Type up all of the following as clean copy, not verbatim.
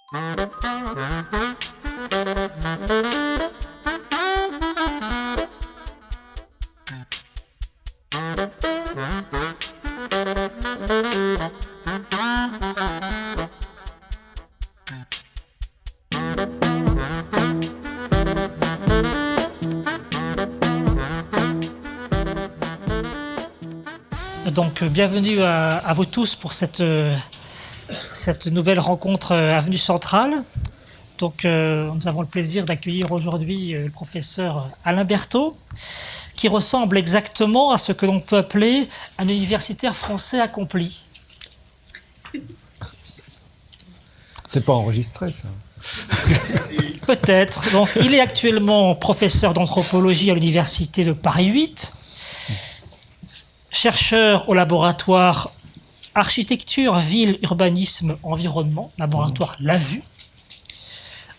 Donc, bienvenue à vous tous pour cette nouvelle rencontre Avenue Centrale. Donc, nous avons le plaisir d'accueillir aujourd'hui le professeur Alain Berthaud, qui ressemble exactement à ce que l'on peut appeler un universitaire français accompli. C'est pas enregistré, ça. Peut-être. Donc, il est actuellement professeur d'anthropologie à l'université de Paris 8, chercheur au laboratoire Architecture, Ville, Urbanisme, Environnement, laboratoire LAVU.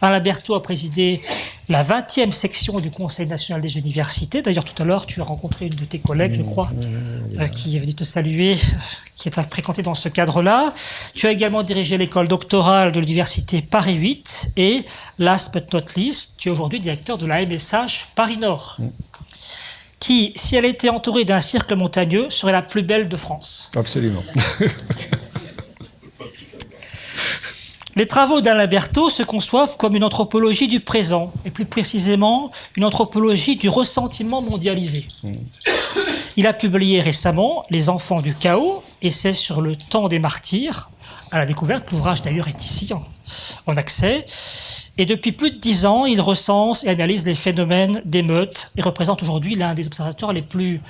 Alain Berthaud a présidé la 20e section du Conseil national des universités. D'ailleurs, tout à l'heure, tu as rencontré une de tes collègues, je crois, qui est venue te saluer, qui est fréquentée dans ce cadre-là. Tu as également dirigé l'école doctorale de l'université Paris 8 et, last but not least, tu es aujourd'hui directeur de la MSH Paris Nord, qui, si elle était entourée d'un cirque montagneux, serait la plus belle de France. Absolument. Les travaux d'Alain Berthaud se conçoivent comme une anthropologie du présent, et plus précisément, une anthropologie du ressentiment mondialisé. Il a publié récemment « Les enfants du chaos », essai sur le temps des martyrs, à la découverte. L'ouvrage, d'ailleurs, est ici, en accès. Et depuis plus de 10 ans, il recense et analyse les phénomènes d'émeutes et représente aujourd'hui l'un des observateurs les plus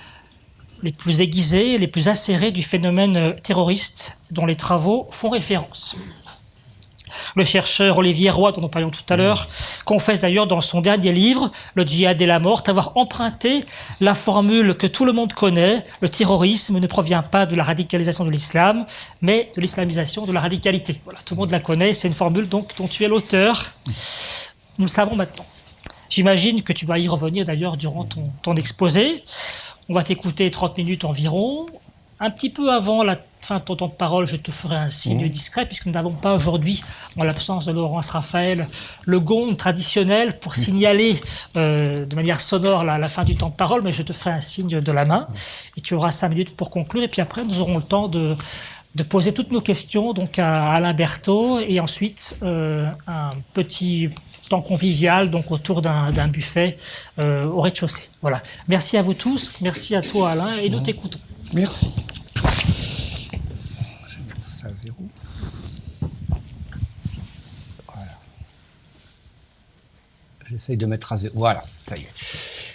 aiguisés, les plus acérés du phénomène terroriste dont les travaux font référence. Le chercheur Olivier Roy, dont nous parlions tout à l'heure, confesse d'ailleurs dans son dernier livre, Le djihad et la mort, avoir emprunté la formule que tout le monde connaît: le terrorisme ne provient pas de la radicalisation de l'islam, mais de l'islamisation de la radicalité. Voilà, tout le monde la connaît, c'est une formule donc dont tu es l'auteur. Nous le savons maintenant. J'imagine que tu vas y revenir d'ailleurs durant ton exposé. On va t'écouter 30 minutes environ. Un petit peu avant la fin de ton temps de parole, je te ferai un signe discret, puisque nous n'avons pas aujourd'hui, en l'absence de Laurence Raphaël, le gong traditionnel pour signaler de manière sonore la fin du temps de parole, mais je te ferai un signe de la main, et tu auras 5 minutes pour conclure, et puis après nous aurons le temps de poser toutes nos questions donc à Alain Berthaud, et ensuite un petit temps convivial, donc autour d'un buffet au rez-de-chaussée. Voilà. Merci à vous tous, merci à toi Alain, et nous t'écoutons. Merci. Je vais mettre ça à 0. Voilà. J'essaye de mettre à 0. Voilà, ça y est.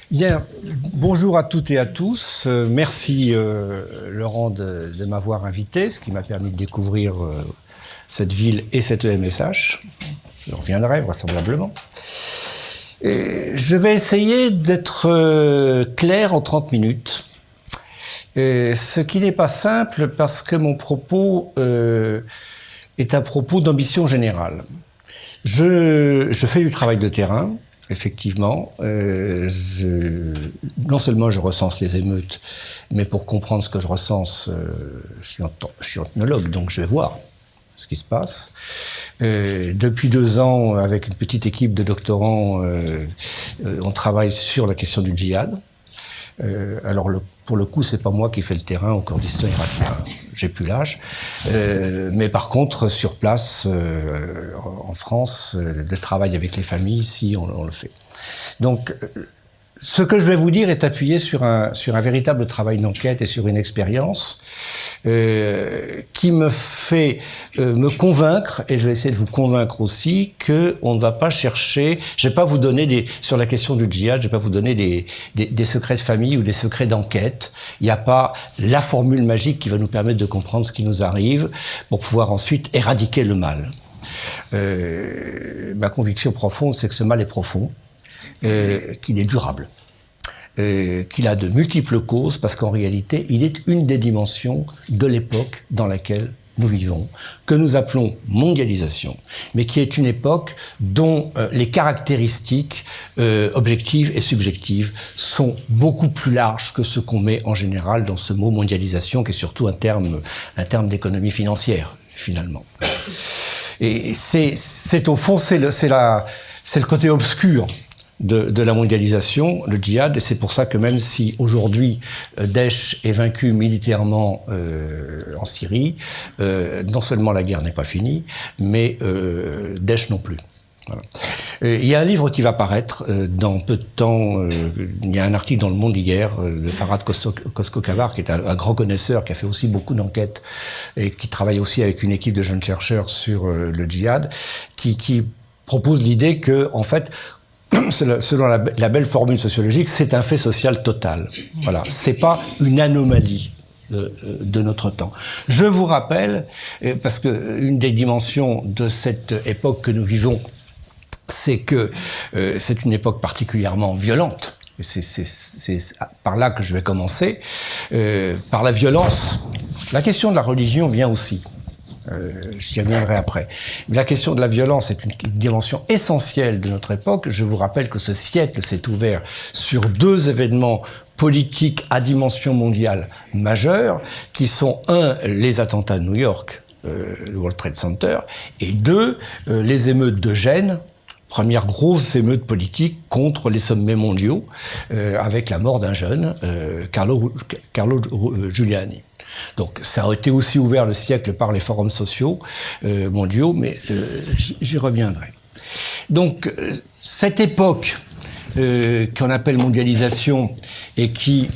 Bien, bonjour à toutes et à tous. Merci Laurent de m'avoir invité, ce qui m'a permis de découvrir cette ville et cette MSH. Je reviendrai vraisemblablement. Je vais essayer d'être clair en 30 minutes. Ce qui n'est pas simple parce que mon propos est un propos d'ambition générale. Je fais du travail de terrain, effectivement. Non seulement je recense les émeutes, mais pour comprendre ce que je recense, je suis ethnologue, donc je vais voir ce qui se passe. Depuis 2 ans, avec une petite équipe de doctorants, on travaille sur la question du djihad. Alors pour le coup, c'est pas moi qui fais le terrain au Kurdistan irakien, j'ai plus l'âge. Mais par contre, sur place, en France, le travail avec les familles, ici, on le fait. Donc, ce que je vais vous dire est appuyé sur un véritable travail d'enquête et sur une expérience qui me fait me convaincre, et je vais essayer de vous convaincre aussi, qu'on ne va pas chercher... Je ne vais pas vous donner sur la question du djihad, je ne vais pas vous donner des secrets de famille ou des secrets d'enquête. Il n'y a pas la formule magique qui va nous permettre de comprendre ce qui nous arrive pour pouvoir ensuite éradiquer le mal. Ma conviction profonde, c'est que ce mal est profond, qu'il est durable, qu'il a de multiples causes, parce qu'en réalité, il est une des dimensions de l'époque dans laquelle nous vivons, que nous appelons mondialisation, mais qui est une époque dont les caractéristiques objectives et subjectives sont beaucoup plus larges que ce qu'on met en général dans ce mot mondialisation, qui est surtout un terme d'économie financière, finalement. Et c'est au fond, c'est le côté obscur de la mondialisation, le djihad, et c'est pour ça que même si aujourd'hui Daesh est vaincu militairement en Syrie, non seulement la guerre n'est pas finie, mais Daesh non plus. Voilà. Il y a un livre qui va paraître dans peu de temps. Il y a un article dans Le Monde hier de Farhad Koskokavar, qui est un grand connaisseur, qui a fait aussi beaucoup d'enquêtes et qui travaille aussi avec une équipe de jeunes chercheurs sur le djihad, qui propose l'idée que, en fait, selon la belle formule sociologique, c'est un fait social total. Voilà, c'est pas une anomalie de notre temps. Je vous rappelle, parce que une des dimensions de cette époque que nous vivons, c'est que c'est une époque particulièrement violente. C'est par là que je vais commencer. Par la violence. La question de la religion vient aussi. J'y reviendrai après. Mais la question de la violence est une dimension essentielle de notre époque. Je vous rappelle que ce siècle s'est ouvert sur 2 événements politiques à dimension mondiale majeure, qui sont 1, les attentats de New York, le World Trade Center, et 2, les émeutes de Gênes, première grosse émeute politique contre les sommets mondiaux, avec la mort d'un jeune, Carlo Giuliani. Donc ça a été aussi ouvert le siècle par les forums sociaux mondiaux, mais j'y reviendrai. Donc cette époque qu'on appelle mondialisation et qui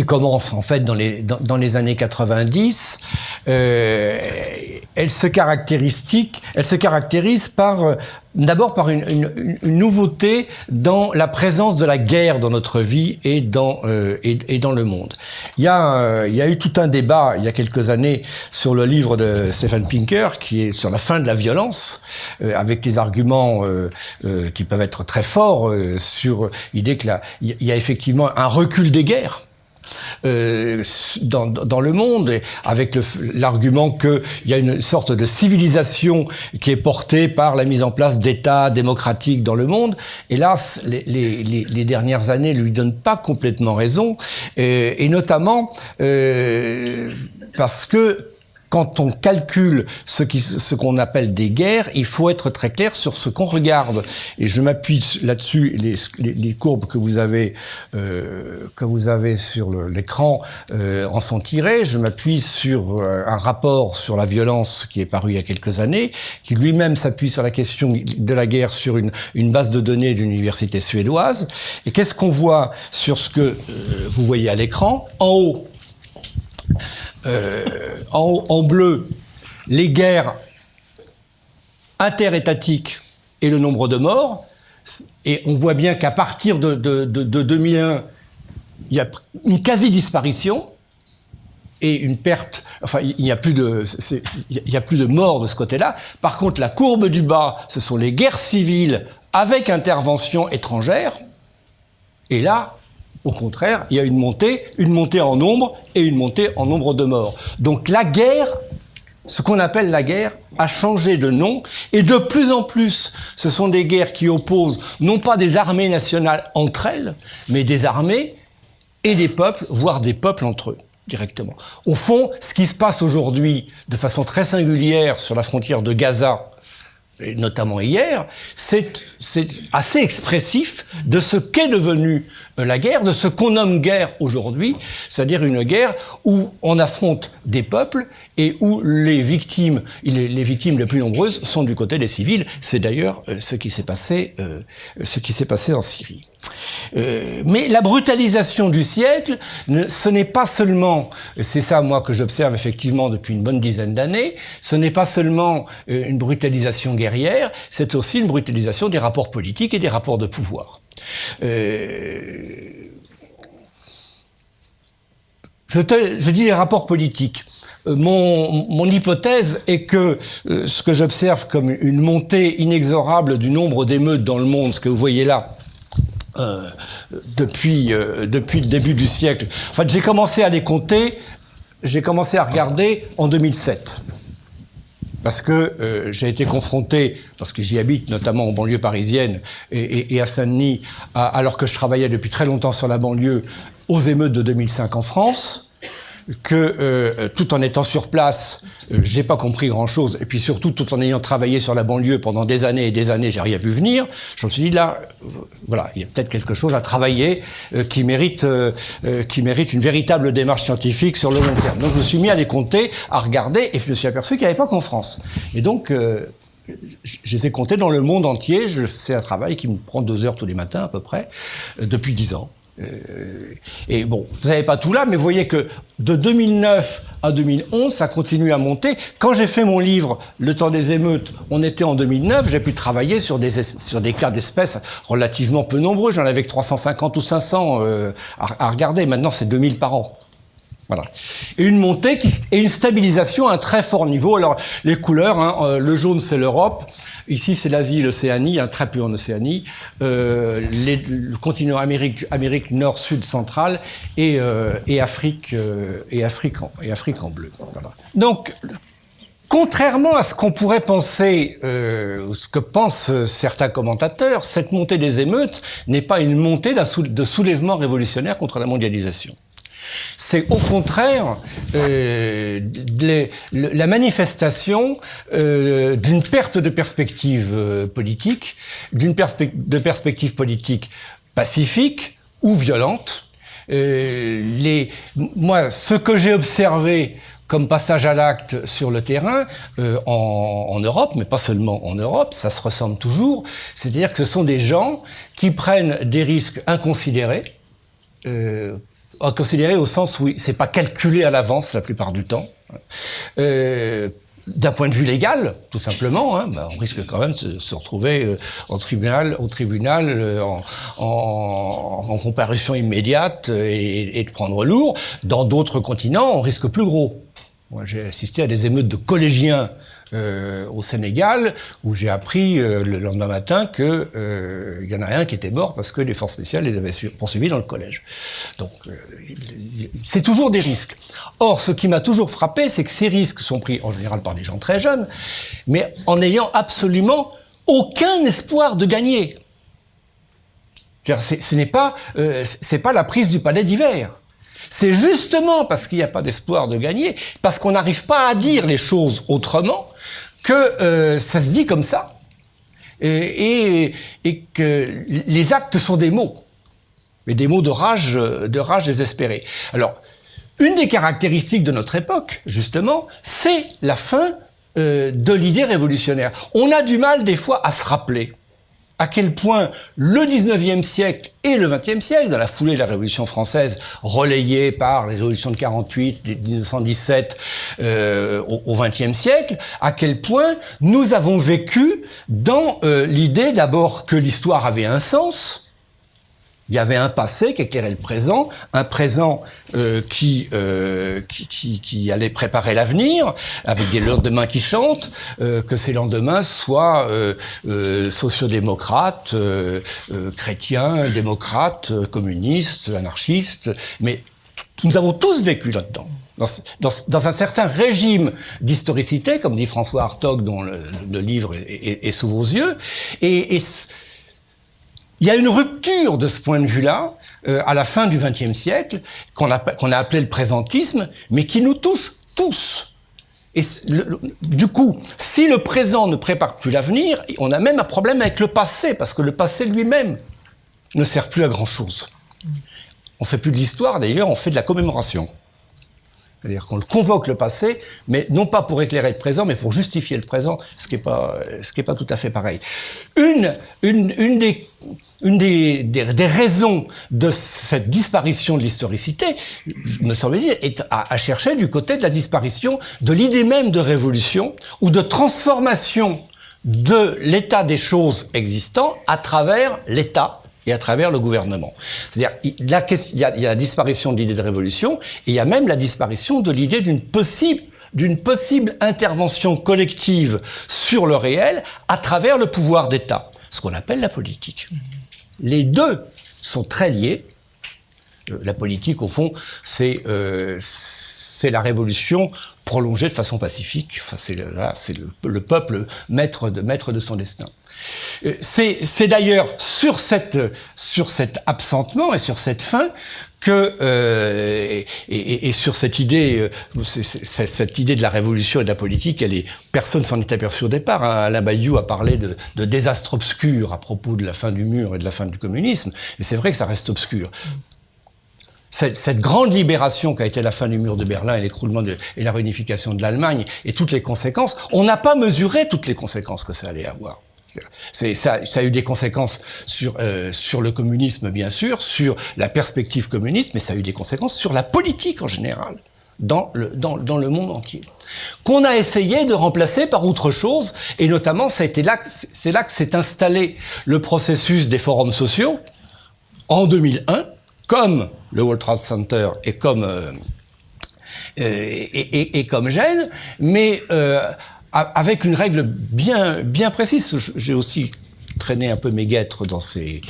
commence en fait dans les années 90, elle se caractérise par d'abord par une nouveauté dans la présence de la guerre dans notre vie et dans le monde. Il y a eu tout un débat il y a quelques années sur le livre de Steven Pinker qui est sur la fin de la violence, avec des arguments qui peuvent être très forts sur l'idée que il y a effectivement un recul des guerres dans le monde, avec l'argument qu'il y a une sorte de civilisation qui est portée par la mise en place d'États démocratiques dans le monde. Hélas, les dernières années ne lui donnent pas complètement raison, et notamment parce que quand on calcule ce qu'on appelle des guerres, il faut être très clair sur ce qu'on regarde. Et je m'appuie là-dessus, les courbes que vous avez sur l'écran en sont tirées. Je m'appuie sur un rapport sur la violence qui est paru il y a quelques années, qui lui-même s'appuie sur la question de la guerre sur une base de données d'une université suédoise. Et qu'est-ce qu'on voit sur ce que vous voyez à l'écran? En bleu, les guerres interétatiques et le nombre de morts. Et on voit bien qu'à partir de 2001, il y a une quasi-disparition et une perte. Enfin, il n'y a plus de morts de ce côté-là. Par contre, la courbe du bas, ce sont les guerres civiles avec intervention étrangère. Et là, au contraire, il y a une montée en nombre et une montée en nombre de morts. Donc la guerre, ce qu'on appelle la guerre, a changé de nom, et de plus en plus, ce sont des guerres qui opposent non pas des armées nationales entre elles, mais des armées et des peuples, voire des peuples entre eux, directement. Au fond, ce qui se passe aujourd'hui, de façon très singulière, sur la frontière de Gaza, et notamment hier, c'est assez expressif de ce qu'est devenue la guerre, de ce qu'on nomme guerre aujourd'hui, c'est-à-dire une guerre où on affronte des peuples et où les victimes les plus nombreuses sont du côté des civils. C'est d'ailleurs ce qui s'est passé en Syrie. Mais la brutalisation du siècle, ce n'est pas seulement, c'est ça moi que j'observe effectivement depuis une bonne dizaine d'années, ce n'est pas seulement une brutalisation guerrière, c'est aussi une brutalisation des rapports politiques et des rapports de pouvoir. Je dis les rapports politiques. Mon hypothèse est que ce que j'observe comme une montée inexorable du nombre d'émeutes dans le monde, ce que vous voyez là, depuis le début du siècle. En fait, j'ai commencé à les compter, j'ai commencé à regarder en 2007. Parce que j'ai été confronté, parce que j'y habite notamment en banlieue parisienne et à Saint-Denis, alors que je travaillais depuis très longtemps sur la banlieue, aux émeutes de 2005 en France. que tout en étant sur place, j'ai pas compris grand-chose, et puis surtout tout en ayant travaillé sur la banlieue pendant des années et des années, j'ai rien vu venir. Je me suis dit là, voilà, il y a peut-être quelque chose à travailler qui mérite une véritable démarche scientifique sur le long terme. Donc je me suis mis à les compter, à regarder, et je me suis aperçu qu'il n'y avait pas qu'en France. Et donc je les ai comptés dans le monde entier. C'est un travail qui me prend 2 heures tous les matins à peu près, depuis 10 ans. Et bon, vous n'avez pas tout là, mais vous voyez que de 2009 à 2011, ça continue à monter. Quand j'ai fait mon livre « Le temps des émeutes », on était en 2009, j'ai pu travailler sur des cas d'espèces relativement peu nombreux. J'en avais que 350 ou 500 à regarder. Maintenant, c'est 2000 par an. Voilà. Et une montée et une stabilisation à un très fort niveau. Alors, les couleurs, hein, le jaune, c'est l'Europe. Ici, c'est l'Asie, l'Océanie, hein, très peu en Océanie. Le continent Amérique nord, sud, centrale et Afrique en bleu. Voilà. Donc, contrairement à ce qu'on pourrait penser, ce que pensent certains commentateurs, cette montée des émeutes n'est pas une montée de soulèvement révolutionnaire contre la mondialisation. C'est au contraire la manifestation d'une perte de perspective politique, de perspective politique pacifique ou violente. Moi, ce que j'ai observé comme passage à l'acte sur le terrain, en Europe, mais pas seulement en Europe, ça se ressemble toujours, c'est-à-dire que ce sont des gens qui prennent des risques inconsidérés, considéré au sens où c'est pas calculé à l'avance la plupart du temps. D'un point de vue légal, tout simplement, hein, on risque quand même de se retrouver au tribunal, en comparution immédiate et de prendre lourd. Dans d'autres continents, on risque plus gros. Moi, j'ai assisté à des émeutes de collégiens au Sénégal, où j'ai appris le lendemain matin que y en a un qui était mort parce que les forces spéciales les avaient poursuivis dans le collège. Donc, c'est toujours des risques. Or, ce qui m'a toujours frappé, c'est que ces risques sont pris en général par des gens très jeunes, mais en n'ayant absolument aucun espoir de gagner. C'est pas la prise du palais d'hiver. C'est justement parce qu'il n'y a pas d'espoir de gagner, parce qu'on n'arrive pas à dire les choses autrement, que ça se dit comme ça, et que les actes sont des mots, mais des mots de rage désespérée. Alors, une des caractéristiques de notre époque, justement, c'est la fin de l'idée révolutionnaire. On a du mal des fois à se rappeler à quel point le 19e siècle et le 20e siècle, dans la foulée de la Révolution française, relayée par les révolutions de 48, de 1917 au 20e siècle, à quel point nous avons vécu dans l'idée d'abord que l'histoire avait un sens. Il y avait un passé qui éclairait le présent, un présent qui allait préparer l'avenir, avec des lendemains qui chantent, que ces lendemains soient sociodémocrates, chrétiens, démocrates, communistes, anarchistes, mais nous avons tous vécu là-dedans. Dans un certain régime d'historicité, comme dit François Hartog, dont le livre est sous vos yeux, et il y a une rupture de ce point de vue-là, à la fin du XXe siècle, qu'on a appelé le présentisme, mais qui nous touche tous. Et du coup, si le présent ne prépare plus l'avenir, on a même un problème avec le passé, parce que le passé lui-même ne sert plus à grand-chose. On fait plus de l'histoire, d'ailleurs, on fait de la commémoration. C'est-à-dire qu'on convoque le passé, mais non pas pour éclairer le présent, mais pour justifier le présent, ce qui est pas tout à fait pareil. Une des raisons de cette disparition de l'historicité, me semble-t-il, est à chercher du côté de la disparition de l'idée même de révolution ou de transformation de l'état des choses existants à travers l'État et à travers le gouvernement. C'est-à-dire, il y a la disparition de l'idée de révolution, et il y a même la disparition de l'idée d'une possible intervention collective sur le réel à travers le pouvoir d'État, ce qu'on appelle la politique. Les deux sont très liés. La politique, au fond, c'est c'est la révolution prolongée de façon pacifique. Enfin, c'est le peuple maître de son destin. C'est d'ailleurs sur cet absentement et sur cette fin que et sur cette idée de la révolution et de la politique, personne s'en est aperçu au départ. Hein. Alain Badiou a parlé de désastre obscur à propos de la fin du mur et de la fin du communisme, mais c'est vrai que ça reste obscur. Cette grande libération qu'a été la fin du mur de Berlin et l'écroulement et la réunification de l'Allemagne et toutes les conséquences, on n'a pas mesuré toutes les conséquences que ça allait avoir. Ça a eu des conséquences sur le communisme, bien sûr, sur la perspective communiste, mais ça a eu des conséquences sur la politique en général, dans le monde entier, qu'on a essayé de remplacer par autre chose, et notamment c'est là que s'est installé le processus des forums sociaux, en 2001, comme le World Trade Center et comme Gênes, mais avec une règle bien précise. J'ai aussi traîné un peu mes guêtres dans ces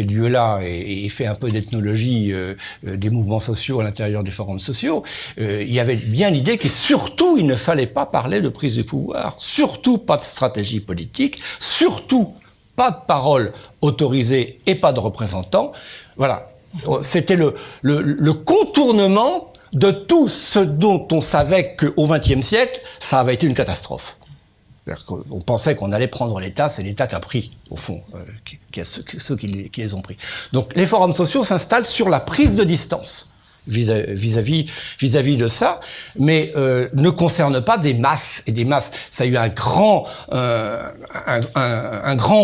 lieux-là et fait un peu d'ethnologie des mouvements sociaux à l'intérieur des forums sociaux. Il y avait bien l'idée que surtout il ne fallait pas parler de prise de pouvoir, surtout pas de stratégie politique, surtout pas de parole autorisée et pas de représentants. Voilà, c'était le contournement de tout ce dont on savait qu'au XXe siècle, ça avait été une catastrophe. On pensait qu'on allait prendre l'État, c'est l'État qui a pris, au fond, ceux qui les ont pris. Donc les forums sociaux s'installent sur la prise de distance vis-à-vis de ça, mais ne concernent pas des masses et des masses. Ça a eu un grand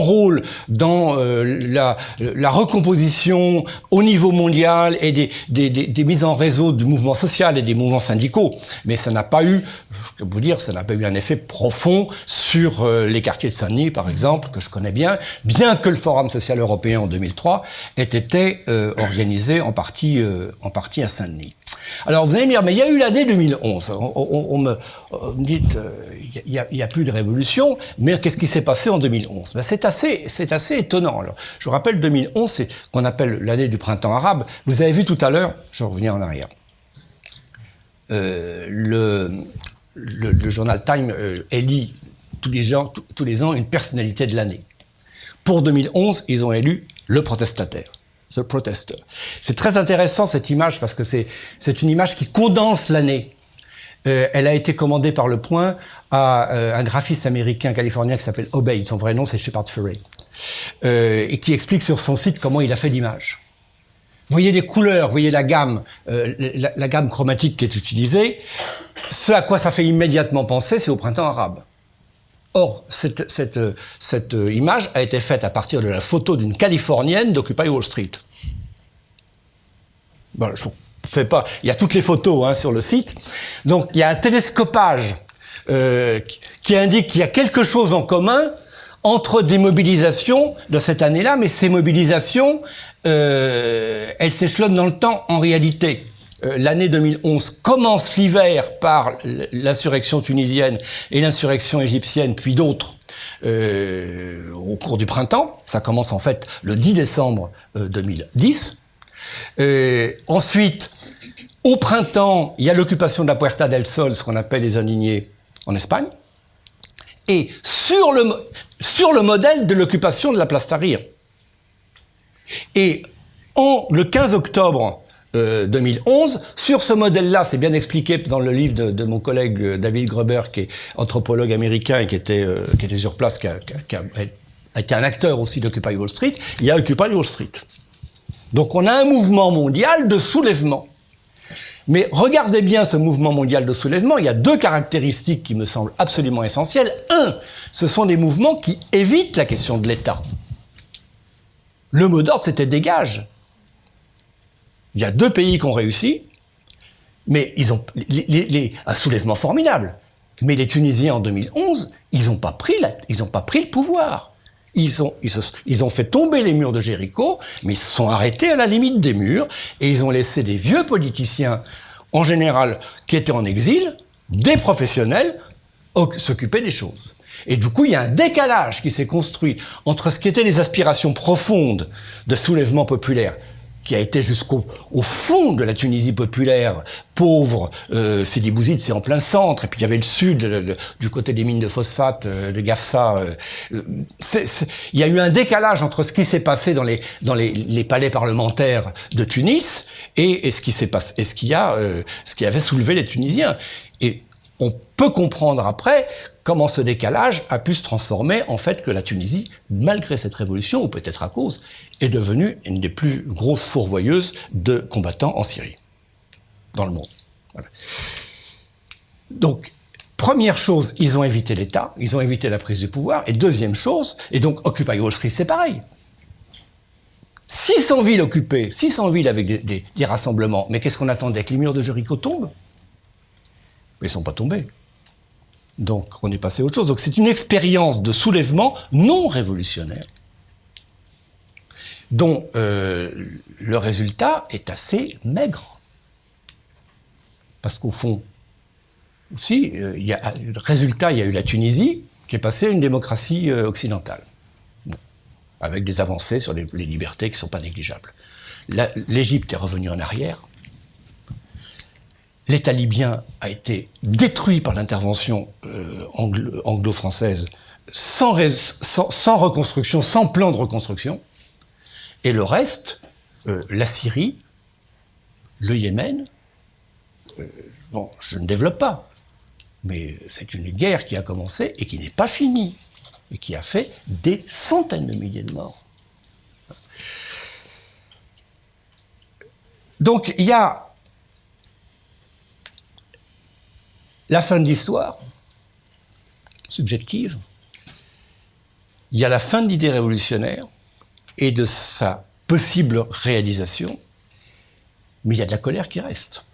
rôle dans la recomposition au niveau mondial et des mises en réseau du mouvement social et des mouvements syndicaux. Mais ça n'a pas eu, je peux vous dire, ça n'a pas eu un effet profond sur les quartiers de Saint-Denis, par exemple, que je connais bien que le Forum social européen en 2003 ait été organisé en partie à Saint-Denis. Alors vous allez me dire, mais il y a eu l'année 2011. On me dit, il n'y a plus de révolution, mais qu'est-ce qui s'est passé en 2011 ? Ben c'est assez étonnant. Alors, je vous rappelle, 2011, c'est qu'on appelle l'année du printemps arabe. Vous avez vu tout à l'heure, je vais revenir en arrière, le journal Time élit tous les ans une personnalité de l'année. Pour 2011, ils ont élu le protestataire. The Protester. C'est très intéressant cette image parce que c'est une image qui condense l'année. Elle a été commandée par Le Point à un graphiste américain californien qui s'appelle Obeid. Son vrai nom c'est Shepard Fairey. Et qui explique sur son site comment il a fait l'image. Vous voyez les couleurs, vous voyez la gamme chromatique qui est utilisée. Ce à quoi ça fait immédiatement penser, c'est au printemps arabe. Or, cette image a été faite à partir de la photo d'une Californienne d'Occupy Wall Street. Bon, je vous fais pas. Il y a toutes les photos sur le site. Donc, il y a un télescopage qui indique qu'il y a quelque chose en commun entre des mobilisations de cette année-là, mais ces mobilisations, elles s'échelonnent dans le temps en réalité. L'année 2011 commence l'hiver par l'insurrection tunisienne et l'insurrection égyptienne, puis d'autres au cours du printemps. Ça commence en fait le 10 décembre 2010. Ensuite, au printemps, il y a l'occupation de la Puerta del Sol, ce qu'on appelle les Indignés en Espagne. Et sur le modèle de l'occupation de la Place Tahrir. Et le 15 octobre 2011. Sur ce modèle-là, c'est bien expliqué dans le livre de mon collègue David Gruber, qui est anthropologue américain et qui était sur place, qui a été un acteur aussi d'Occupy Wall Street. Il y a Occupy Wall Street. Donc on a un mouvement mondial de soulèvement. Mais regardez bien ce mouvement mondial de soulèvement, il y a deux caractéristiques qui me semblent absolument essentielles. Un, ce sont des mouvements qui évitent la question de l'État. Le mot d'ordre, c'était dégage. Il y a deux pays qui ont réussi, mais ils ont un soulèvement formidable. Mais les Tunisiens en 2011, ils n'ont pas pris le pouvoir. Ils ont fait tomber les murs de Jéricho, mais ils se sont arrêtés à la limite des murs et ils ont laissé des vieux politiciens, en général, qui étaient en exil, des professionnels, s'occuper des choses. Et du coup, il y a un décalage qui s'est construit entre ce qui étaient les aspirations profondes de soulèvement populaire qui a été jusqu'au fond de la Tunisie populaire, pauvre, Sidi Bouzid, c'est en plein centre, et puis il y avait le sud, du côté des mines de phosphate, de Gafsa. Il y a eu un décalage entre ce qui s'est passé dans les palais parlementaires de Tunis et ce qui s'est passé, et ce qui avait soulevé les Tunisiens. Et on peut comprendre après comment ce décalage a pu se transformer en fait que la Tunisie, malgré cette révolution, ou peut-être à cause, est devenue une des plus grosses fourvoyeuses de combattants en Syrie, dans le monde. Voilà. Donc, première chose, ils ont évité l'État, ils ont évité la prise du pouvoir, et deuxième chose, et donc Occupy Wall Street, c'est pareil. 600 villes occupées, 600 villes avec des rassemblements, mais qu'est-ce qu'on attendait? Que les murs de Jéricho tombent? Mais ils ne sont pas tombés. Donc, on est passé à autre chose. Donc, c'est une expérience de soulèvement non révolutionnaire dont le résultat est assez maigre. Parce qu'au fond, aussi, le résultat, il y a eu la Tunisie qui est passée à une démocratie occidentale, avec des avancées sur les libertés qui ne sont pas négligeables. L'Égypte est revenue en arrière. L'État libyen a été détruit par l'intervention anglo-française sans reconstruction, sans plan de reconstruction. Et le reste, la Syrie, le Yémen, bon, je ne développe pas, mais c'est une guerre qui a commencé et qui n'est pas finie, et qui a fait des centaines de milliers de morts. Donc il y a la fin de l'histoire, subjective, il y a la fin de l'idée révolutionnaire et de sa possible réalisation, mais il y a de la colère qui reste.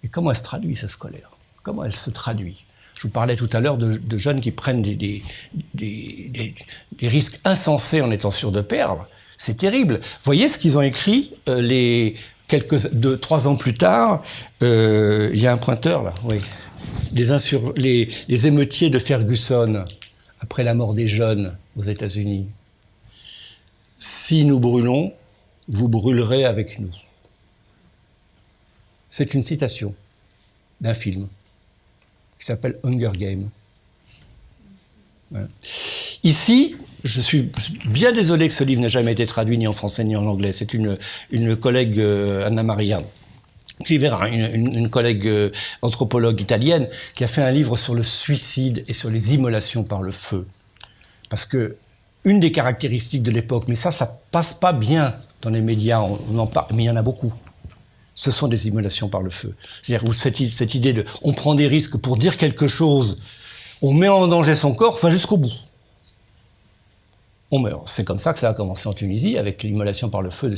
Et comment elle se traduit, cette colère? Comment elle se traduit? Je vous parlais tout à l'heure de jeunes qui prennent des risques insensés en étant sûrs de perdre. C'est terrible. Voyez ce qu'ils ont écrit 3 ans plus tard. Il y a un pointeur là, oui. Les émeutiers de Ferguson, après la mort des jeunes aux États-Unis. Si nous brûlons, vous brûlerez avec nous. C'est une citation d'un film qui s'appelle Hunger Games. Voilà. Ici, je suis bien désolé que ce livre n'ait jamais été traduit ni en français ni en anglais. C'est une collègue, Anna Maria Rivera, une collègue anthropologue italienne, qui a fait un livre sur le suicide et sur les immolations par le feu. Parce que une des caractéristiques de l'époque, mais ça passe pas bien dans les médias, on en parle, mais il y en a beaucoup. Ce sont des immolations par le feu. C'est-à-dire cette idée de on prend des risques pour dire quelque chose, on met en danger son corps, enfin jusqu'au bout. On meurt. C'est comme ça que ça a commencé en Tunisie, avec l'immolation par le feu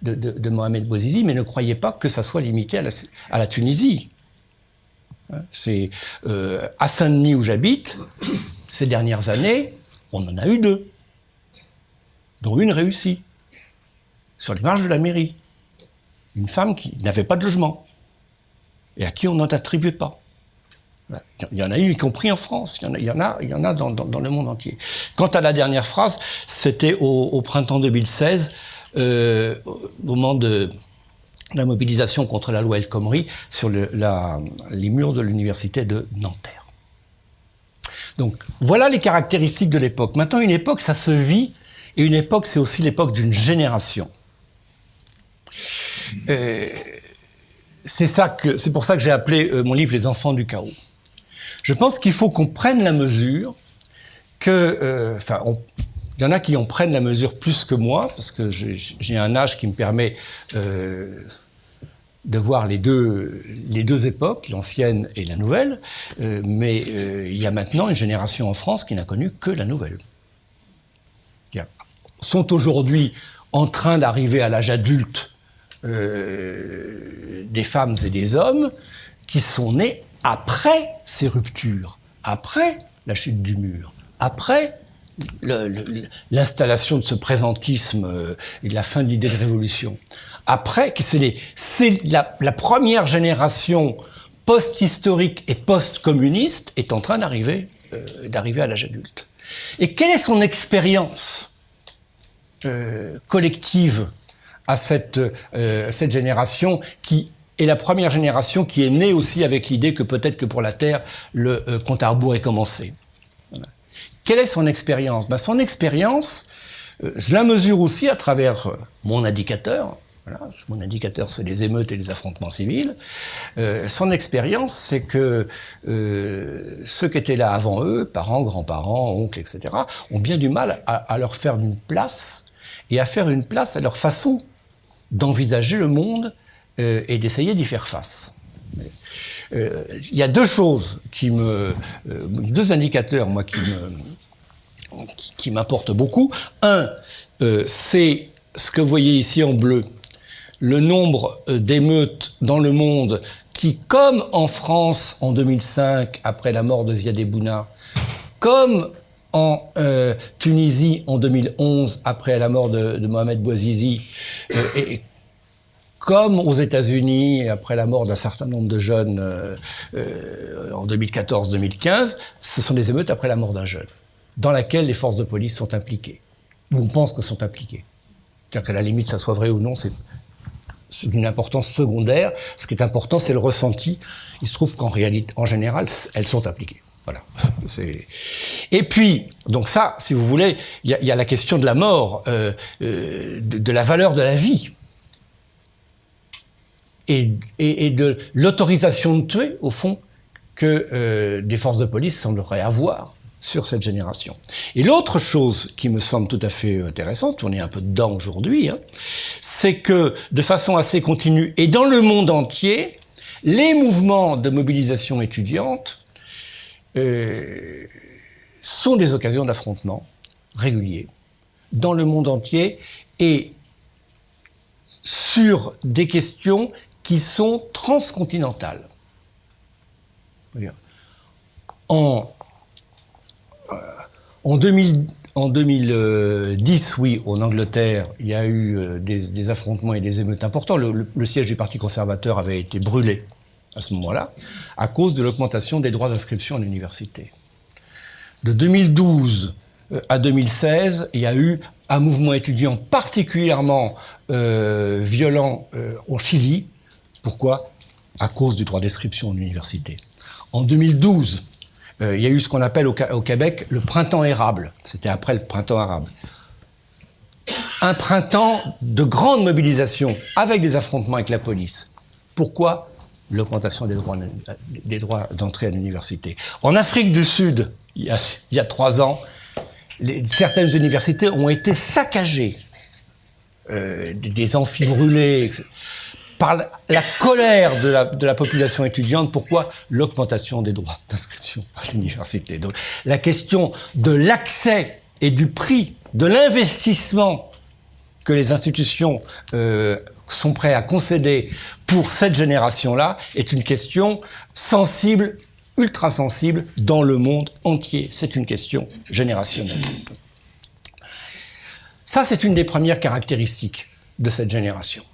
de Mohamed Bouazizi, mais ne croyez pas que ça soit limité à la Tunisie. C'est à Saint-Denis où j'habite, ces dernières années, on en a eu 2, dont une réussie, sur les marges de la mairie. Une femme qui n'avait pas de logement, et à qui on n'en attribuait pas. Il y en a eu, y compris en France, il y en a dans le monde entier. Quant à la dernière phrase, c'était au printemps 2016, au moment de la mobilisation contre la loi El Khomri, sur les murs de l'université de Nanterre. Donc, voilà les caractéristiques de l'époque. Maintenant, une époque, ça se vit, et une époque, c'est aussi l'époque d'une génération. C'est pour ça que j'ai appelé mon livre « Les enfants du chaos ». Je pense qu'il faut qu'on prenne la mesure que... il y en a qui en prennent la mesure plus que moi, parce que j'ai un âge qui me permet de voir les deux époques, l'ancienne et la nouvelle, mais il y a maintenant une génération en France qui n'a connu que la nouvelle. Qui sont aujourd'hui en train d'arriver à l'âge adulte des femmes et des hommes qui sont nés après ces ruptures, après la chute du mur, après l'installation de ce présentisme et de la fin de l'idée de révolution. Après, c'est la première génération post-historique et post-communiste est en train d'arriver à l'âge adulte. Et quelle est son expérience collective à cette génération qui est la première génération qui est née aussi avec l'idée que peut-être que pour la Terre, le compte à rebours est commencé. Voilà. Quelle est son expérience? Son expérience, je la mesure aussi à travers mon indicateur. Voilà, mon indicateur, c'est les émeutes et les affrontements civils. Son expérience, c'est que ceux qui étaient là avant eux, parents, grands-parents, oncles, etc., ont bien du mal à leur faire une place et à faire une place à leur façon d'envisager le monde et d'essayer d'y faire face. Il y a deux choses deux indicateurs, moi, qui m'apportent beaucoup. Un, c'est ce que vous voyez ici en bleu, le nombre d'émeutes dans le monde qui, comme en France en 2005, après la mort de Ziad Bouna, comme en Tunisie en 2011, après la mort de Mohamed Bouazizi, et comme aux États-Unis, après la mort d'un certain nombre de jeunes en 2014-2015, ce sont des émeutes après la mort d'un jeune, dans laquelle les forces de police sont impliquées, ou on pense qu'elles sont impliquées. C'est-à-dire qu'à la limite, ça soit vrai ou non, c'est d'une importance secondaire. Ce qui est important, c'est le ressenti. Il se trouve qu'en réalité, en général, elles sont appliquées. Voilà. Et puis, donc ça, si vous voulez, il y a la question de la mort, de la valeur de la vie. Et de l'autorisation de tuer, au fond, que des forces de police sembleraient avoir sur cette génération. Et l'autre chose qui me semble tout à fait intéressante, on est un peu dedans aujourd'hui, c'est que, de façon assez continue, et dans le monde entier, les mouvements de mobilisation étudiante sont des occasions d'affrontement réguliers, dans le monde entier, et sur des questions qui sont transcontinentales. En 2010, oui, en Angleterre, il y a eu des affrontements et des émeutes importants. Le siège du Parti conservateur avait été brûlé à ce moment-là, à cause de l'augmentation des droits d'inscription à l'université. De 2012 à 2016, il y a eu un mouvement étudiant particulièrement violent au Chili. Pourquoi? À cause du droit d'inscription à l'université. En 2012, il y a eu ce qu'on appelle au Québec le printemps érable. C'était après le printemps arabe. Un printemps de grande mobilisation avec des affrontements avec la police. Pourquoi? L'augmentation des droits d'entrée à l'université. En Afrique du Sud, il y a 3 ans, certaines universités ont été saccagées, des amphis brûlés, etc., par la colère de la population étudiante. Pourquoi? L'augmentation des droits d'inscription à l'université. Donc, la question de l'accès et du prix, de l'investissement que les institutions sont prêtes à concéder pour cette génération-là est une question sensible, ultra sensible dans le monde entier. C'est une question générationnelle. Ça, c'est une des premières caractéristiques de cette génération.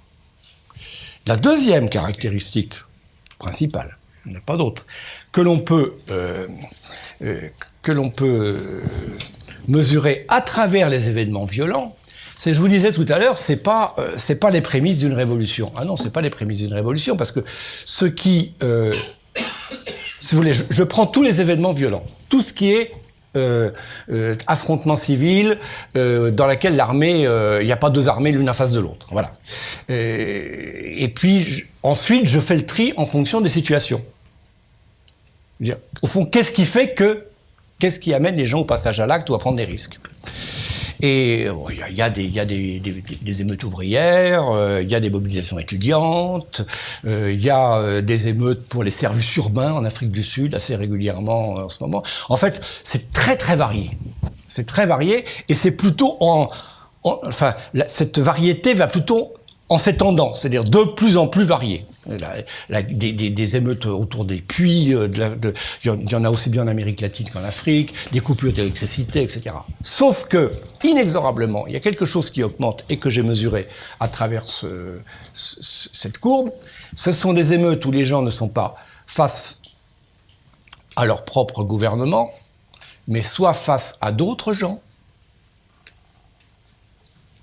La deuxième caractéristique principale, il n'y en a pas d'autre, que l'on peut mesurer à travers les événements violents, c'est, je vous disais tout à l'heure, c'est pas les prémices d'une révolution. Ah non, c'est pas les prémices d'une révolution, parce que ce qui, si vous voulez, je prends tous les événements violents, tout ce qui est affrontement civil dans lequel l'armée, il n'y a pas 2 armées l'une en face de l'autre. Voilà. Et puis ensuite, je fais le tri en fonction des situations. Dire, au fond, qu'est-ce qui amène les gens au passage à l'acte ou à prendre des risques? Et il y a des émeutes ouvrières, il y a des mobilisations étudiantes, il y a des émeutes pour les services urbains en Afrique du Sud, assez régulièrement en ce moment. En fait, c'est très très varié. C'est très varié, et c'est plutôt cette variété va plutôt en s'étendant, c'est-à-dire de plus en plus variée. Des émeutes autour des puits, il y en a aussi bien en Amérique latine qu'en Afrique, des coupures d'électricité, etc. Sauf que, inexorablement, il y a quelque chose qui augmente et que j'ai mesuré à travers cette courbe. Ce sont des émeutes où les gens ne sont pas face à leur propre gouvernement, mais soit face à d'autres gens,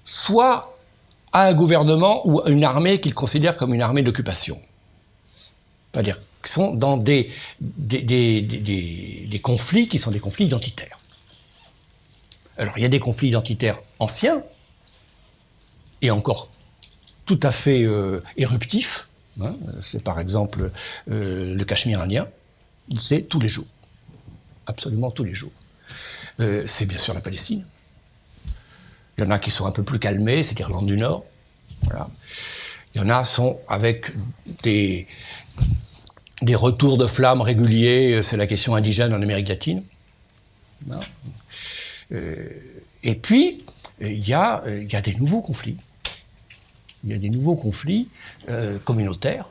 soit à un gouvernement ou à une armée qu'ils considèrent comme une armée d'occupation. C'est-à-dire qu'ils sont dans des conflits qui sont des conflits identitaires. Alors, il y a des conflits identitaires anciens et encore tout à fait éruptifs. Hein. C'est par exemple le Cachemire indien. C'est tous les jours. Absolument tous les jours. C'est bien sûr la Palestine. Il y en a qui sont un peu plus calmés, c'est l'Irlande du Nord. Voilà. Il y en a qui sont avec des retours de flammes réguliers, c'est la question indigène en Amérique latine. Voilà. Et puis, il y a des nouveaux conflits. Il y a des nouveaux conflits communautaires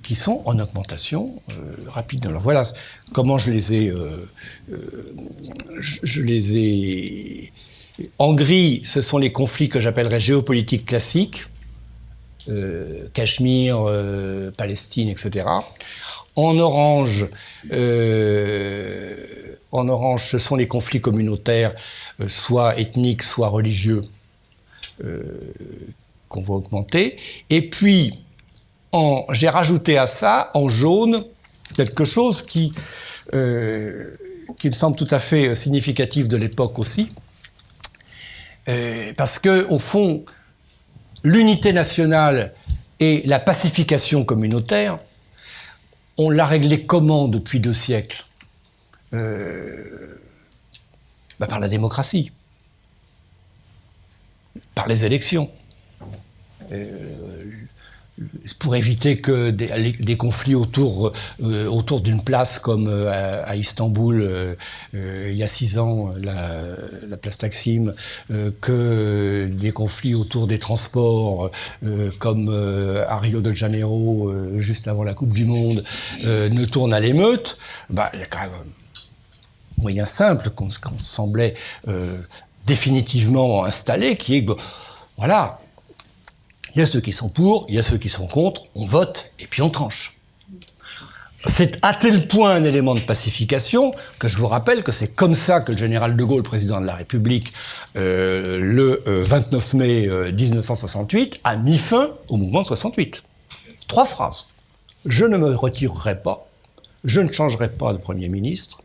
qui sont en augmentation rapide. Alors voilà comment je les ai en gris, ce sont les conflits que j'appellerais géopolitiques classiques, Cachemire, Palestine, etc. En orange, ce sont les conflits communautaires, soit ethniques, soit religieux, qu'on va augmenter. Et puis, j'ai rajouté à ça, en jaune, quelque chose qui me semble tout à fait significatif de l'époque aussi, parce que, au fond, l'unité nationale et la pacification communautaire, on l'a réglé comment depuis 2 siècles ? Par la démocratie, par les élections. Pour éviter que des conflits autour d'une place comme à Istanbul, il y a 6 ans, la place Taksim, que des conflits autour des transports, comme à Rio de Janeiro, juste avant la Coupe du Monde, ne tournent à l'émeute, il y a quand même un moyen simple qu'on semblait définitivement installé, qui est que, voilà, il y a ceux qui sont pour, il y a ceux qui sont contre, on vote et puis on tranche. C'est à tel point un élément de pacification que je vous rappelle que c'est comme ça que le général de Gaulle, président de la République, le 29 mai 1968, a mis fin au mouvement de 68. 3 phrases. Je ne me retirerai pas, je ne changerai pas de Premier ministre,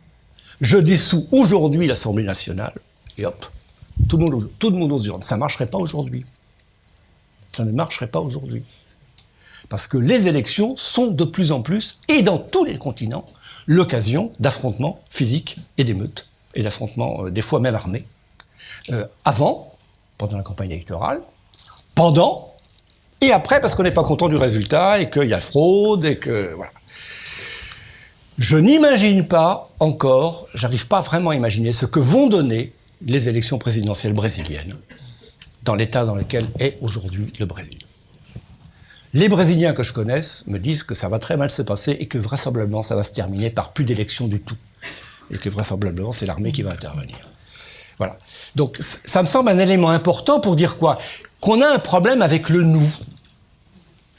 je dissous aujourd'hui l'Assemblée nationale, et hop, tout le monde aux urnes. Ça ne marcherait pas aujourd'hui. Ça ne marcherait pas aujourd'hui. Parce que les élections sont de plus en plus, et dans tous les continents, l'occasion d'affrontements physiques et d'émeutes, et d'affrontements des fois même armés. Avant, pendant la campagne électorale, pendant, et après parce qu'on n'est pas content du résultat, et qu'il y a fraude, et que... voilà. Je n'imagine pas encore, j'arrive pas vraiment à imaginer ce que vont donner les élections présidentielles brésiliennes dans l'état dans lequel est aujourd'hui le Brésil. Les Brésiliens que je connaisse me disent que ça va très mal se passer et que vraisemblablement ça va se terminer par plus d'élections du tout. Et que vraisemblablement c'est l'armée qui va intervenir. Voilà. Donc ça me semble un élément important pour dire quoi ? Qu'on a un problème avec le nous.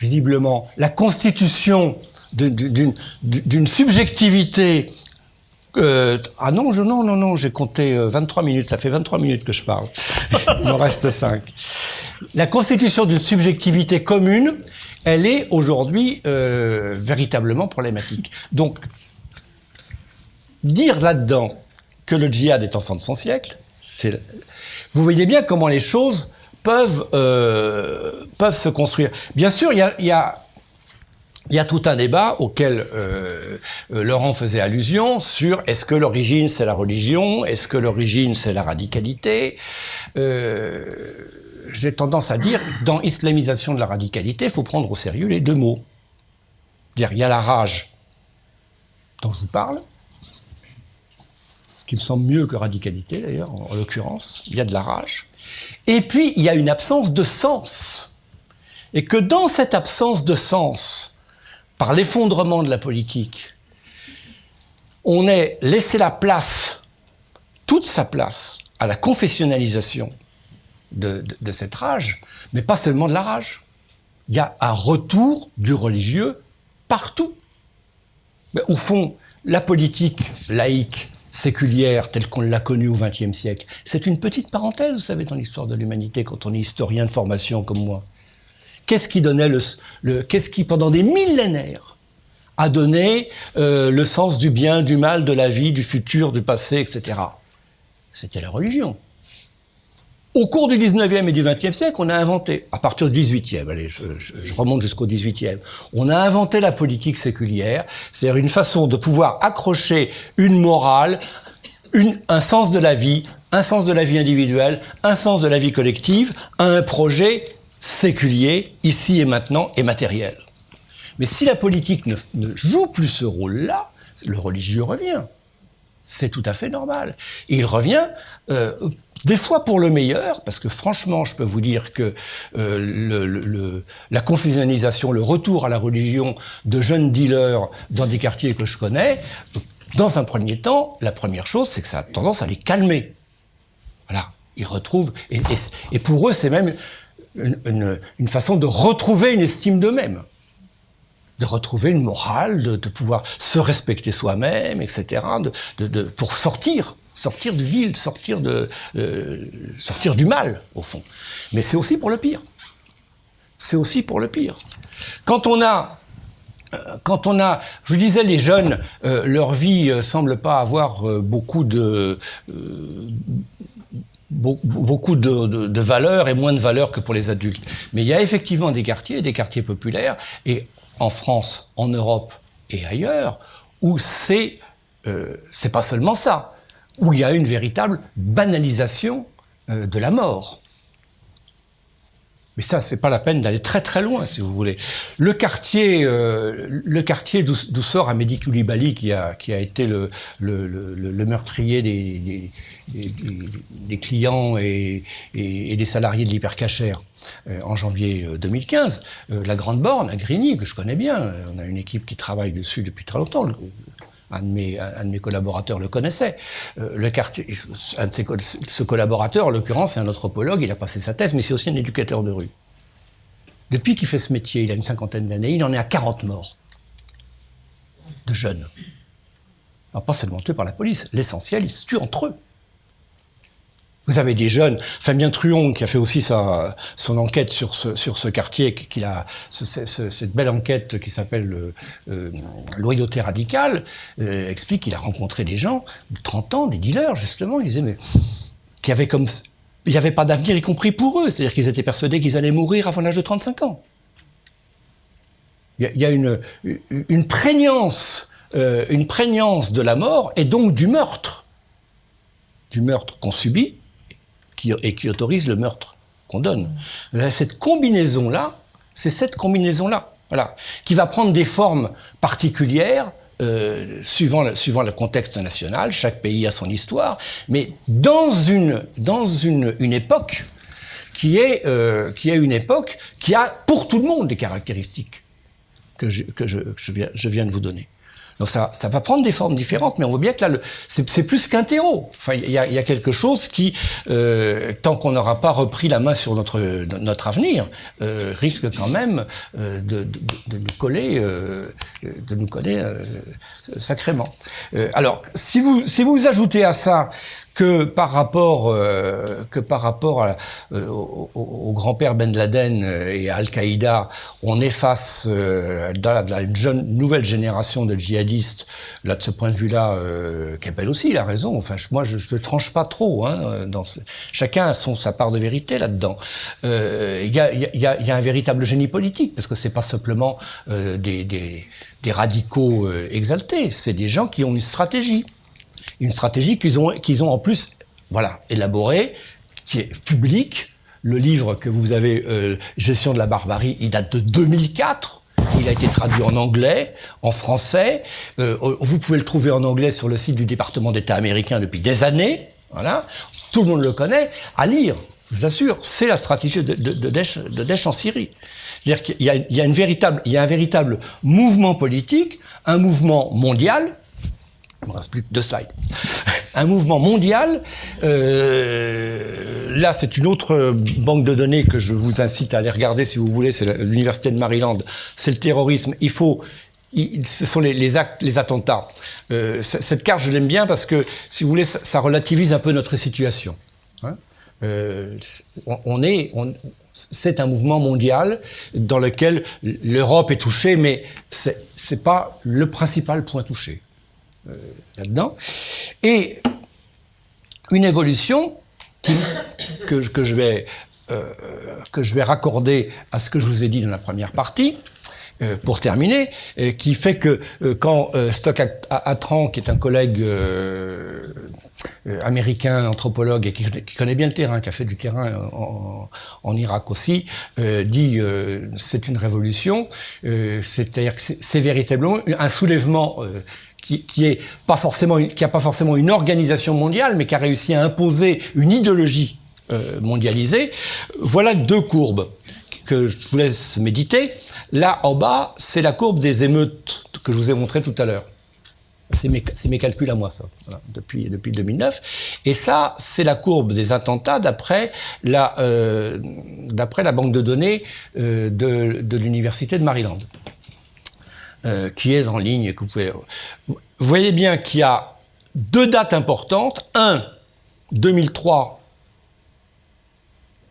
Visiblement, la constitution d'une subjectivité. Non, j'ai compté 23 minutes, ça fait 23 minutes que je parle. Il m'en reste 5. La constitution d'une subjectivité commune, elle est aujourd'hui véritablement problématique. Donc, dire là-dedans que le djihad est enfant de son siècle, vous voyez bien comment les choses peuvent se construire. Bien sûr, il y a tout un débat auquel Laurent faisait allusion sur est-ce que l'origine c'est la religion, est-ce que l'origine c'est la radicalité. J'ai tendance à dire, dans islamisation de la radicalité, il faut prendre au sérieux les 2 mots. Il y a la rage dont je vous parle, qui me semble mieux que radicalité d'ailleurs, en l'occurrence, il y a de la rage. Et puis il y a une absence de sens. Et que dans cette absence de sens, par l'effondrement de la politique, on ait laissé la place, toute sa place, à la confessionnalisation de cette rage, mais pas seulement de la rage. Il y a un retour du religieux partout. Mais au fond, la politique laïque, séculière telle qu'on l'a connue au XXe siècle, c'est une petite parenthèse, vous savez, dans l'histoire de l'humanité, quand on est historien de formation comme moi. Qu'est-ce qui donnait qu'est-ce qui, pendant des millénaires, a donné le sens du bien, du mal, de la vie, du futur, du passé, etc. C'était la religion. Au cours du 19e et du 20e siècle, on a inventé, à partir du 18e, allez, je remonte jusqu'au 18e, on a inventé la politique séculière, c'est-à-dire une façon de pouvoir accrocher une morale, un sens de la vie, un sens de la vie individuelle, un sens de la vie collective, à un projet séculier, ici et maintenant, et matériel. Mais si la politique ne joue plus ce rôle-là, le religieux revient. C'est tout à fait normal. Et il revient, des fois pour le meilleur, parce que franchement, je peux vous dire que la confusionnisation, le retour à la religion de jeunes dealers dans des quartiers que je connais, dans un premier temps, la première chose, c'est que ça a tendance à les calmer. Voilà, ils retrouvent... Et pour eux, c'est même une façon de retrouver une estime d'eux-mêmes, de retrouver une morale, de pouvoir se respecter soi-même, etc., pour sortir du vide, sortir du mal, au fond. Mais c'est aussi pour le pire. C'est aussi pour le pire. Quand on a, je vous disais, les jeunes, leur vie semble pas avoir beaucoup de valeur et moins de valeur que pour les adultes. Mais il y a effectivement des quartiers populaires, et en France, en Europe et ailleurs, où c'est pas seulement ça, où il y a une véritable banalisation de la mort. Mais ça, c'est pas la peine d'aller très très loin, si vous voulez. Le quartier d'où sort Amédi Coulibaly, qui a été le meurtrier des clients et des salariés de l'Hypercacher en janvier 2015, la Grande Borne, à Grigny, que je connais bien, on a une équipe qui travaille dessus depuis très longtemps. Un de mes collaborateurs le connaissait. Ce collaborateur, en l'occurrence, c'est un anthropologue, il a passé sa thèse, mais c'est aussi un éducateur de rue. Depuis qu'il fait ce métier, il a une 50aine d'années, il en est à 40 morts de jeunes. Alors, pas seulement tués par la police, l'essentiel, ils se tuent entre eux. Vous avez des jeunes, Fabien Truon, qui a fait aussi son enquête sur ce quartier, cette belle enquête qui s'appelle Loyauté radicale, explique qu'il a rencontré des gens de 30 ans, des dealers justement, il disait, mais il n'y avait pas d'avenir, y compris pour eux, c'est-à-dire qu'ils étaient persuadés qu'ils allaient mourir avant l'âge de 35 ans. Il y a une prégnance de la mort et donc du meurtre qu'on subit, et qui autorise le meurtre qu'on donne. Cette combinaison-là, voilà, qui va prendre des formes particulières suivant le contexte national. Chaque pays a son histoire, mais dans une époque qui est une époque qui a pour tout le monde des caractéristiques que je viens de vous donner. Donc ça va prendre des formes différentes, mais on voit bien que là, c'est plus qu'un terreau. Enfin, il y a quelque chose qui, tant qu'on n'aura pas repris la main sur notre avenir, risque quand même de nous coller sacrément. Alors, si vous ajoutez à ça que par rapport au grand-père Ben Laden et à Al-Qaïda, on est face à une nouvelle génération de djihadistes, là, de ce point de vue-là, Keppel aussi, il a raison. Enfin, moi, je ne tranche pas trop. Hein, chacun a sa part de vérité là-dedans. Il y a un véritable génie politique, parce que c'est pas simplement des radicaux exaltés, c'est des gens qui ont une stratégie qu'ils ont en plus, voilà, élaborée, qui est publique. Le livre que vous avez, Gestion de la barbarie, il date de 2004. Il a été traduit en anglais, en français. Vous pouvez le trouver en anglais sur le site du département d'État américain depuis des années. Voilà, tout le monde le connaît. À lire, je vous assure, c'est la stratégie de Daesh en Syrie. C'est-à-dire qu'il y a un véritable mouvement politique, un mouvement mondial. Il ne me reste plus que 2 slides. Un mouvement mondial. Là, c'est une autre banque de données que je vous incite à aller regarder si vous voulez. C'est l'Université de Maryland. C'est le terrorisme. Il faut ce sont les actes, les attentats. Cette carte, je l'aime bien parce que, si vous voulez, ça relativise un peu notre situation. Hein. C'est un mouvement mondial dans lequel l'Europe est touchée, mais c'est pas le principal point touché là-dedans. Et une évolution que je vais raccorder à ce que je vous ai dit dans la première partie, pour terminer, qui fait que quand Stock-Atran, qui est un collègue américain, anthropologue, et qui connaît bien le terrain, qui a fait du terrain en Irak aussi, dit c'est une révolution, c'est-à-dire que c'est véritablement un soulèvement qui a pas forcément une organisation mondiale, mais qui a réussi à imposer une idéologie mondialisée. Voilà deux courbes que je vous laisse méditer. Là, en bas, c'est la courbe des émeutes que je vous ai montré tout à l'heure. C'est mes calculs à moi, ça, voilà, depuis 2009. Et ça, c'est la courbe des attentats d'après la banque de données de l'université de Maryland, qui est en ligne. Que vous voyez bien qu'il y a deux dates importantes. 2003,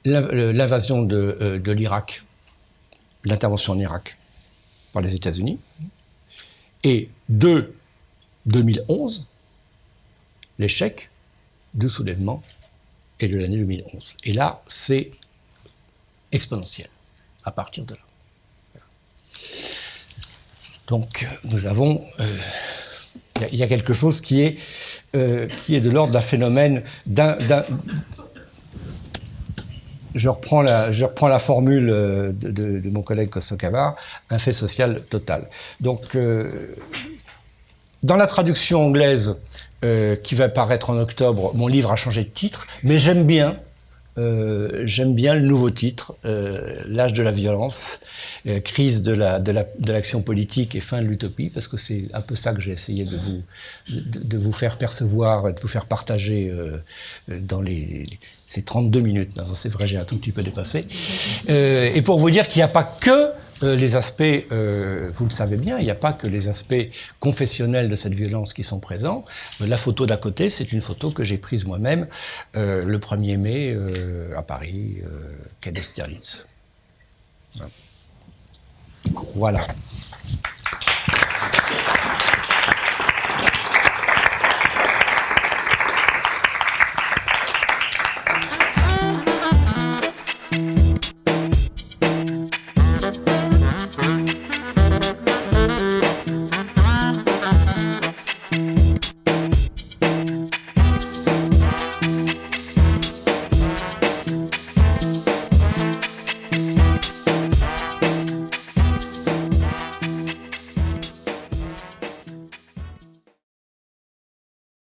l'invasion de l'Irak, l'intervention en Irak par les États-Unis. Et 2011, l'échec du soulèvement et de l'année 2011. Et là, c'est exponentiel à partir de là. Donc, nous avons... il y a quelque chose qui est de l'ordre d'un phénomène Je reprends la formule de mon collègue Kosokavar, un fait social total. Donc, dans la traduction anglaise qui va paraître en octobre, mon livre a changé de titre, mais j'aime bien le nouveau titre, L'âge de la violence, crise de l'action politique et fin de l'utopie, parce que c'est un peu ça que j'ai essayé de vous faire percevoir et de vous faire partager dans ces 32 minutes. Non, c'est vrai, j'ai un tout petit peu dépassé. Et pour vous dire qu'il n'y a pas que les aspects, vous le savez bien, il n'y a pas que les aspects confessionnels de cette violence qui sont présents. La photo d'à côté, c'est une photo que j'ai prise moi-même le 1er mai à Paris, quai d'Austerlitz. Voilà.